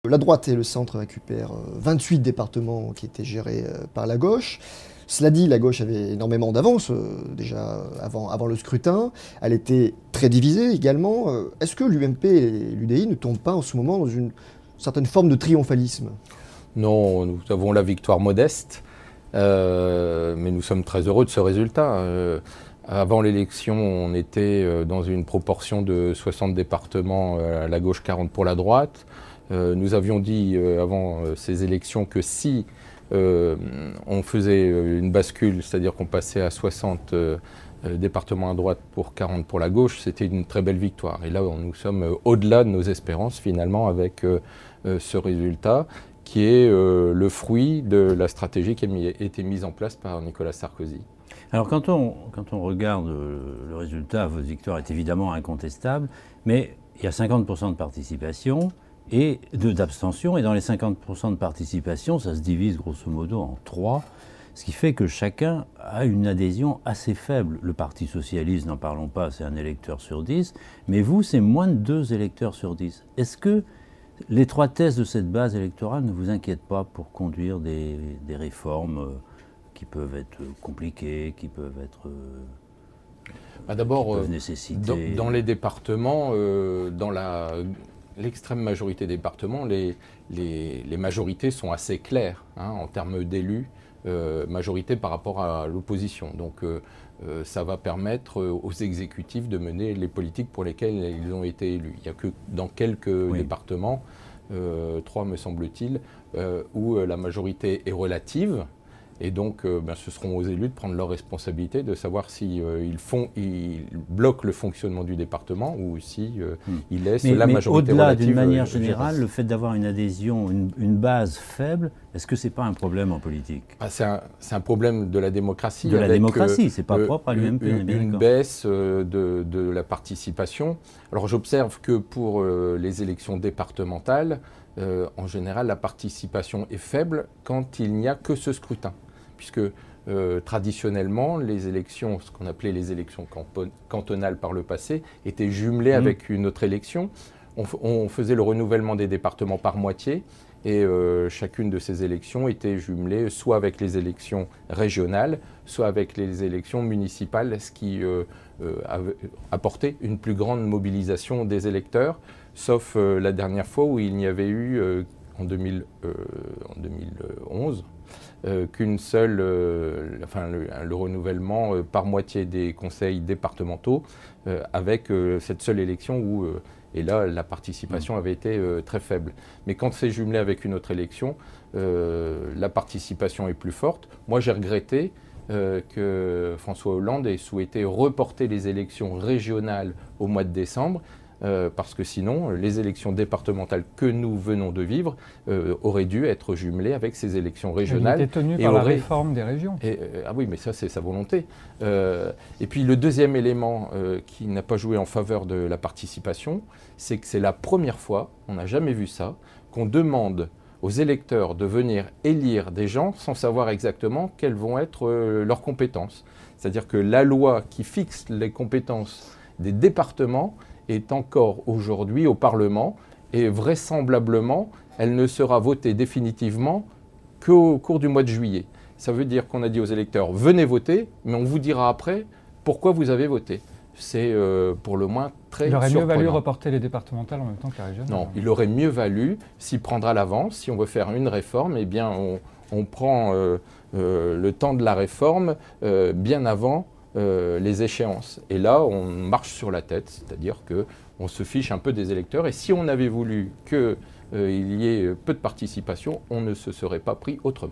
La droite et le centre récupèrent 28 départements qui étaient gérés par la gauche. Cela dit, la gauche avait énormément d'avance déjà avant le scrutin. Elle était très divisée également. Est-ce que l'UMP et l'UDI ne tombent pas en ce moment dans une certaine forme de triomphalisme? Non, nous avons la victoire modeste, mais nous sommes très heureux de ce résultat. Avant l'élection, on était dans une proportion de 60 départements à la gauche, 40 pour la droite. Nous avions dit avant ces élections que si on faisait une bascule, c'est-à-dire qu'on passait à 60 départements à droite pour 40 pour la gauche, c'était une très belle victoire. Et là, nous sommes au-delà de nos espérances finalement avec ce résultat qui est le fruit de la stratégie qui a été mise en place par Nicolas Sarkozy. Alors quand on regarde le résultat, votre victoire est évidemment incontestable, mais il y a 50% de participation et d'abstention, et dans les 50% de participation, ça se divise grosso modo en 3, ce qui fait que chacun a une adhésion assez faible. Le Parti Socialiste, n'en parlons pas, c'est un électeur sur 10, mais vous, c'est moins de 2 électeurs sur 10. Est-ce que l'étroitesse de cette base électorale ne vous inquiète pas pour conduire des réformes qui peuvent être compliquées, qui peuvent être... D'abord, nécessiter... dans les départements, dans l'extrême majorité des départements, les majorités sont assez claires en termes d'élus, majorité par rapport à l'opposition. Donc ça va permettre aux exécutifs de mener les politiques pour lesquelles ils ont été élus. Il n'y a que dans quelques départements, 3 me semble-t-il, où la majorité est relative. Et donc, ce seront aux élus de prendre leurs responsabilités, de savoir s'ils bloquent le fonctionnement du département ou si ils laissent la majorité au-delà, relative. d'une manière générale, le fait d'avoir une adhésion, une base faible, est-ce que c'est pas un problème en politique? C'est un problème de la démocratie. De la démocratie, c'est pas propre à l'UMP. Une baisse de la participation. Alors j'observe que pour les élections départementales, en général, la participation est faible quand il n'y a que ce scrutin. Puisque traditionnellement, les élections, ce qu'on appelait les élections cantonales par le passé, étaient jumelées avec une autre élection. On faisait le renouvellement des départements par moitié et chacune de ces élections était jumelée soit avec les élections régionales, soit avec les élections municipales, ce qui apportait une plus grande mobilisation des électeurs, sauf la dernière fois où il n'y avait eu, en 2011, qu'une seule, le renouvellement par moitié des conseils départementaux, avec cette seule élection où, et là, la participation avait été très faible. Mais quand c'est jumelé avec une autre élection, la participation est plus forte. Moi, j'ai regretté que François Hollande ait souhaité reporter les élections régionales au mois de décembre, parce que sinon, les élections départementales que nous venons de vivre auraient dû être jumelées avec ces élections régionales. Il était tenu par la réforme des régions. Ah oui, mais ça, c'est sa volonté. Et puis, le deuxième élément qui n'a pas joué en faveur de la participation, c'est que c'est la première fois, on n'a jamais vu ça, qu'on demande aux électeurs de venir élire des gens sans savoir exactement quelles vont être leurs compétences. C'est-à-dire que la loi qui fixe les compétences des départements est encore aujourd'hui au Parlement et vraisemblablement, elle ne sera votée définitivement qu'au cours du mois de juillet. Ça veut dire qu'on a dit aux électeurs, venez voter, mais on vous dira après pourquoi vous avez voté. C'est pour le moins très surprenant. Il aurait mieux valu reporter les départementales en même temps que la régionale. Non, il aurait mieux valu s'y prendre à l'avance. Si on veut faire une réforme, eh bien on prend le temps de la réforme bien avant les échéances. Et là, on marche sur la tête, c'est-à-dire qu'on se fiche un peu des électeurs. Et si on avait voulu qu'il y ait peu de participation, on ne se serait pas pris autrement.